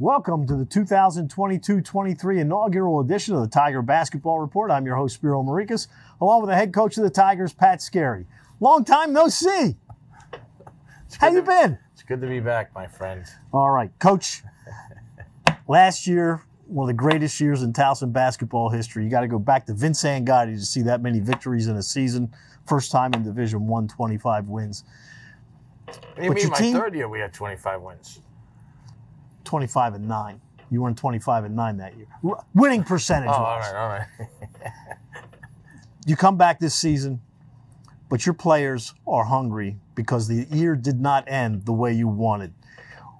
Welcome to the 2022-23 inaugural edition of the Tiger Basketball Report. I'm your host, Spiro Marikas, along with the head coach of the Tigers, Pat Scarry. Long time no see. How you been? It's good to be back, my friend. All right, Coach. Last year, one of the greatest years in Towson basketball history. You got to go back to Vince Angotti to see that many victories in a season. First time in Division I, 25 wins. What do you mean my third year we had 25 wins? 25-9. You were in 25-9 that year. Winning percentage. Oh, all right. You come back this season, but your players are hungry because the year did not end the way you wanted.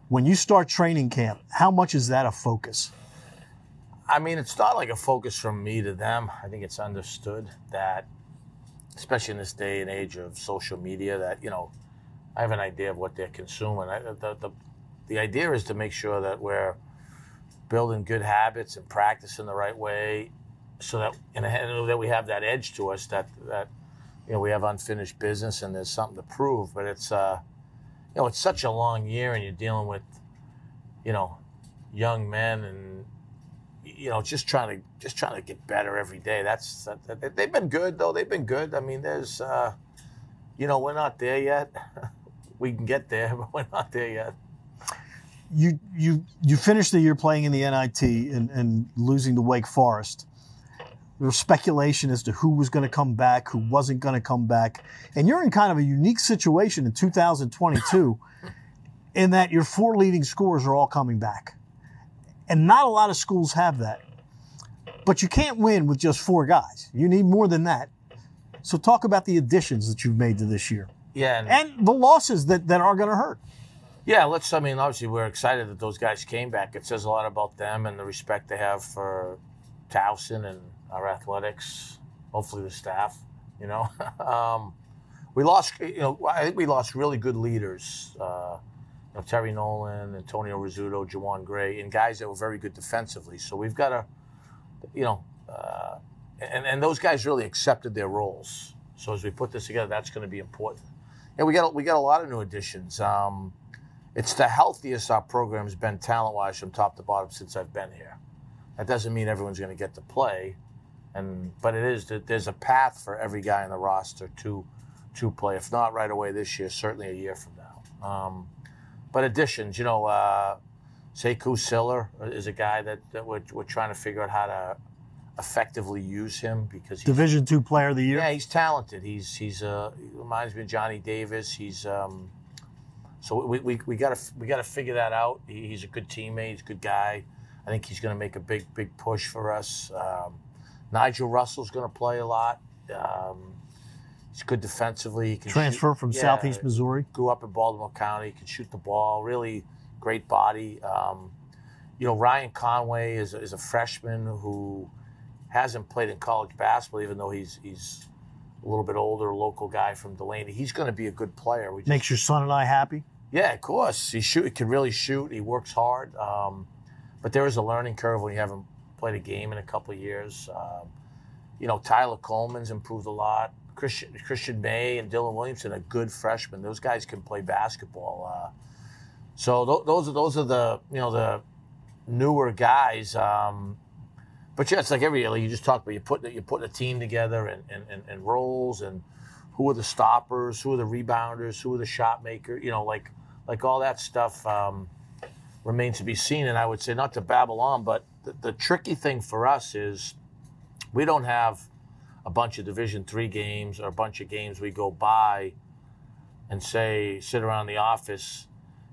When you start training camp, how much is that a focus? I mean, it's not like a focus from me to them. I think it's understood that, especially in this day and age of social media, that, you know, I have an idea of what they're consuming. The idea is to make sure that we're building good habits and practicing the right way, so that that we have that edge to us, that you know, we have unfinished business and there's something to prove. But it's you know, it's such a long year, and you're dealing with, you know, young men, and you know, just trying to get better every day. They've been good though. They've been good. I mean, there's you know, we're not there yet. We can get there, but we're not there yet. You finished the year playing in the NIT and losing to Wake Forest. There was speculation as to who was going to come back, who wasn't going to come back. And you're in kind of a unique situation in 2022 in that your four leading scorers are all coming back. And not a lot of schools have that. But you can't win with just four guys. You need more than that. So talk about the additions that you've made to this year. Yeah. And the losses that are going to hurt. Yeah, obviously we're excited that those guys came back. It says a lot about them and the respect they have for Towson and our athletics, hopefully the staff, you know. We lost, you know, I think we lost really good leaders. You know, Terry Nolan, Antonio Rizzuto, Jawan Gray, and guys that were very good defensively. So we've got to, you know, and those guys really accepted their roles. So as we put this together, that's going to be important. And we got a lot of new additions. It's the healthiest our program's been talent-wise from top to bottom since I've been here. That doesn't mean everyone's going to get to play, but it is that there's a path for every guy in the roster to play. If not right away this year, certainly a year from now. But additions, you know, Sekou Siller is a guy that we're trying to figure out how to effectively use him, because he's Division II Player of the Year. Yeah, he's talented. He reminds me of Johnny Davis. He's so we got to figure that out. He's a good teammate. He's a good guy. I think he's going to make a big push for us. Nigel Russell's going to play a lot. He's good defensively. He can transfer from Southeast Missouri. Grew up in Baltimore County. He can shoot the ball. Really great body. You know, Ryan Conway is a freshman who hasn't played in college basketball, even though he's a little bit older, local guy from Delaney. He's going to be a good player. Makes your son and I happy? Yeah, of course. He can really shoot. He works hard. But there is a learning curve when you haven't played a game in a couple of years. You know, Tyler Coleman's improved a lot. Christian May and Dylan Williamson are good freshmen. Those guys can play basketball. So those are the, you know, the newer guys. But yeah, it's like every year, like you just talked about, you're putting a team together and roles, and who are the stoppers, who are the rebounders, who are the shot makers, you know, like all that stuff remains to be seen. And I would say, not to babble on, but the tricky thing for us is we don't have a bunch of Division III games or a bunch of games we go by and say, sit around the office,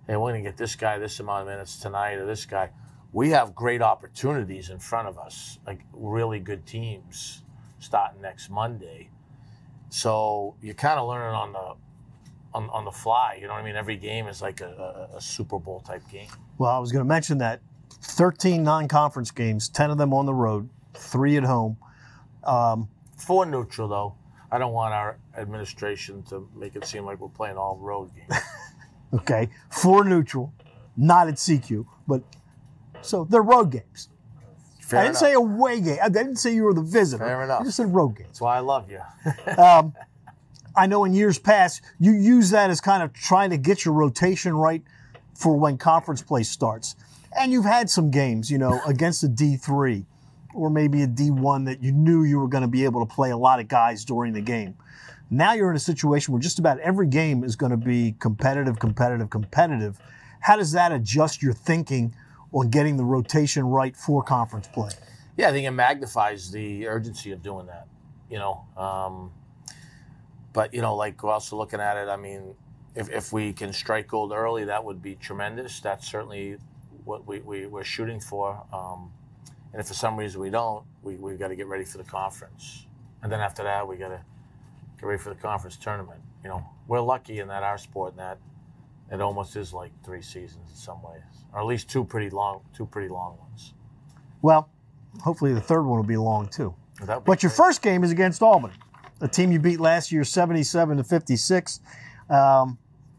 hey, we're going to get this guy this amount of minutes tonight, or this guy. We have great opportunities in front of us, like really good teams starting next Monday. So you're kind of learning on the fly. You know what I mean? Every game is like a Super Bowl type game. Well, I was going to mention that 13 non-conference games, 10 of them on the road, 3 at home. 4 neutral, though. I don't want our administration to make it seem like we're playing all road games. Okay, 4 neutral, not at CQ, but so they're road games. Fair I didn't enough. say away game. I didn't say you were the visitor. Fair enough. I just said road games. That's why I love you. I know in years past, you use that as kind of trying to get your rotation right for when conference play starts. And you've had some games, against a D3 or maybe a D1 that you knew you were going to be able to play a lot of guys during the game. Now you're in a situation where just about every game is going to be competitive. How does that adjust your thinking on getting the rotation right for conference play? Yeah, I think it magnifies the urgency of doing that, But, like we're also looking at it, I mean, if we can strike gold early, that would be tremendous. That's certainly what we're shooting for. And if for some reason we don't, we've got to get ready for the conference. And then after that, we got to get ready for the conference tournament. We're lucky in that our sport, and that it almost is like 3 seasons in some ways, or at least two pretty long ones. Well, hopefully the third one will be long too. But your great. first game is against Albany, a team you beat last year 77-56.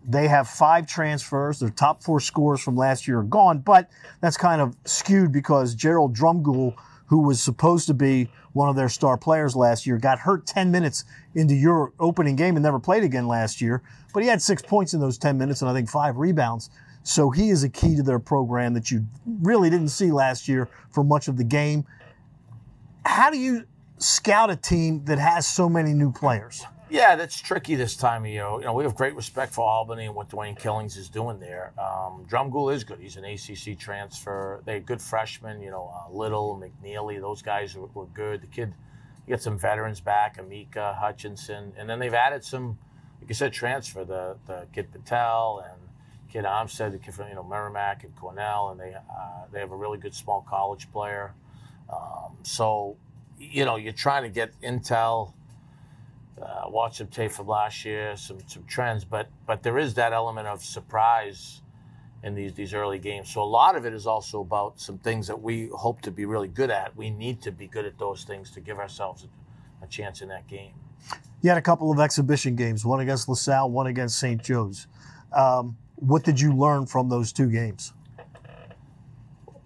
They have 5 transfers. Their top 4 scorers from last year are gone, but that's kind of skewed because Gerald Drumgoole, who was supposed to be one of their star players last year, got hurt 10 minutes into your opening game and never played again last year. But he had 6 points in those 10 minutes and I think 5 rebounds. So he is a key to their program that you really didn't see last year for much of the game. How do you scout a team that has so many new players? Yeah, that's tricky this time of year. We have great respect for Albany and what Dwayne Killings is doing there. Drumgoole is good. He's an ACC transfer. They're good freshmen, Little, McNeely. Those guys were good. The kid, you get some veterans back, Amika, Hutchinson. And then they've added some, like you said, transfer. The kid Patel and kid Armstead, the kid from Merrimack and Cornell. And they have a really good small college player. So, you're trying to get intel. Watch some tape from last year, some trends, but there is that element of surprise in these early games. So a lot of it is also about some things that we hope to be really good at. We need to be good at those things to give ourselves a chance in that game. You had a couple of exhibition games, one against LaSalle, one against St. Joe's. What did you learn from those 2 games?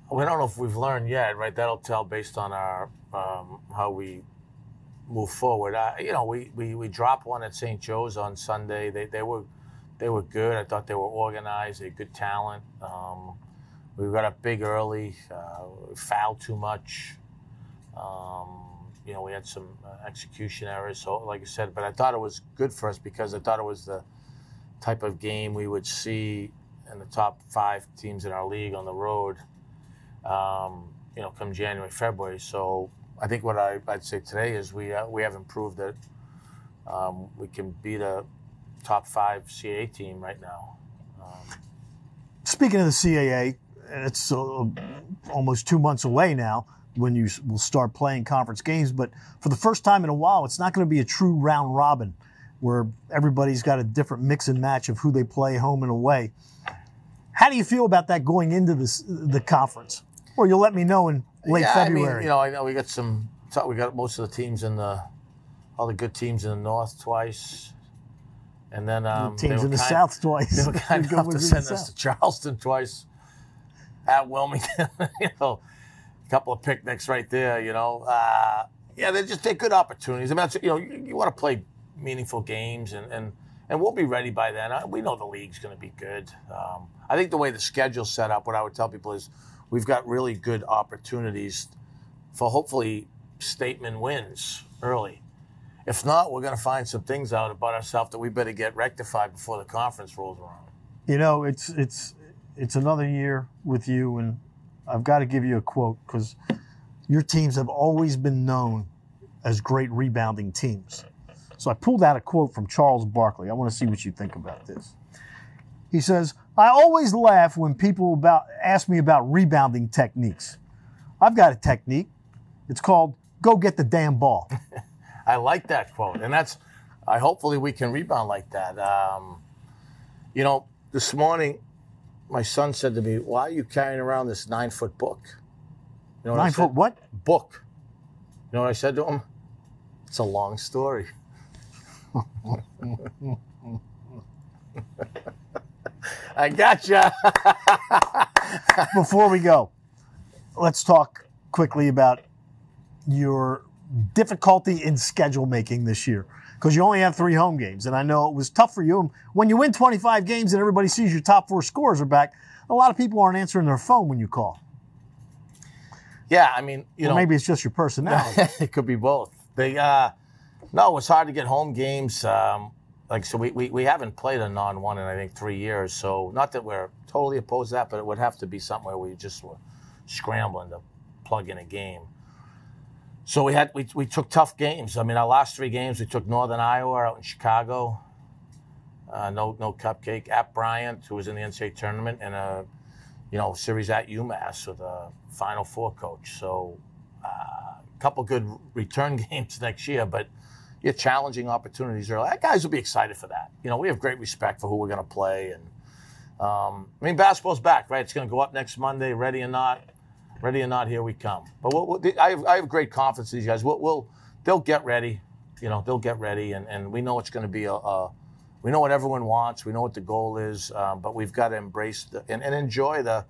We don't know if we've learned yet, right? That'll tell based on our how we move forward. We dropped one at St. Joe's on Sunday. They were good. I thought they were organized. They had good talent. We got up big early. Fouled too much. We had some execution errors. So, like I said, but I thought it was good for us because I thought it was the type of game we would see in the top 5 teams in our league on the road. Come January, February. So. I think what I'd say today is we have improved that we can beat a top 5 CAA team right now. Speaking of the CAA, it's almost 2 months away now when you will start playing conference games. But for the first time in a while, it's not going to be a true round robin where everybody's got a different mix and match of who they play home and away. How do you feel about that going into the conference? Or you'll let me know in late February. I know we got most of the teams all the good teams in the North twice, and then teams in the South twice. They were kind enough to send us to Charleston twice, at Wilmington. A couple of picnics right there. They're good opportunities. I mean, you want to play meaningful games, and we'll be ready by then. We know the league's going to be good. I think the way the schedule's set up, what I would tell people is, we've got really good opportunities for hopefully statement wins early. If not, we're going to find some things out about ourselves that we better get rectified before the conference rolls around. It's another year with you, and I've got to give you a quote because your teams have always been known as great rebounding teams. So I pulled out a quote from Charles Barkley. I want to see what you think about this. He says, "I always laugh when people ask me about rebounding techniques. I've got a technique. It's called go get the damn ball." I like that quote, and hopefully we can rebound like that. This morning, my son said to me, "Why are you carrying around this 9-foot book?" You know what 9-foot what? Book. You know what I said to him? It's a long story. I gotcha. Before we go, let's talk quickly about your difficulty in schedule making this year. because you only have 3 home games. And I know it was tough for you. When you win 25 games and everybody sees your top 4 scorers are back, a lot of people aren't answering their phone when you call. Yeah, I mean, maybe it's just your personality. It could be both. No, it's hard to get home games. So we haven't played a non-1 in, I think, 3 years. So not that we're totally opposed to that, but it would have to be something where we just were scrambling to plug in a game. So we took tough games. I mean, our last 3 games, we took Northern Iowa out in Chicago. No cupcake. At Bryant, who was in the NCAA tournament, and a series at UMass with a Final Four coach. So a couple good return games next year, but challenging opportunities early. Guys will be excited for that. We have great respect for who we're going to play, and basketball's back, right? It's going to go up next Monday. Ready or not, here we come. But I have great confidence in these guys. They'll get ready. They'll get ready, and we know it's going to be we know what everyone wants. We know what the goal is, but we've got to embrace and enjoy the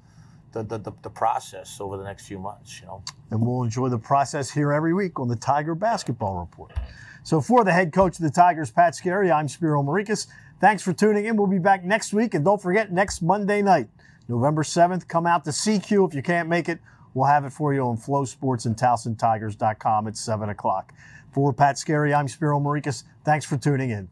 process over the next few months. And we'll enjoy the process here every week on the Tiger Basketball Report. So for the head coach of the Tigers, Pat Scarry, I'm Spiro Maurikas. Thanks for tuning in. We'll be back next week. And don't forget, next Monday night, November 7th, come out to CQ. If you can't make it, we'll have it for you on Flow Sports and TowsonTigers.com at 7 o'clock. For Pat Scarry, I'm Spiro Maurikas. Thanks for tuning in.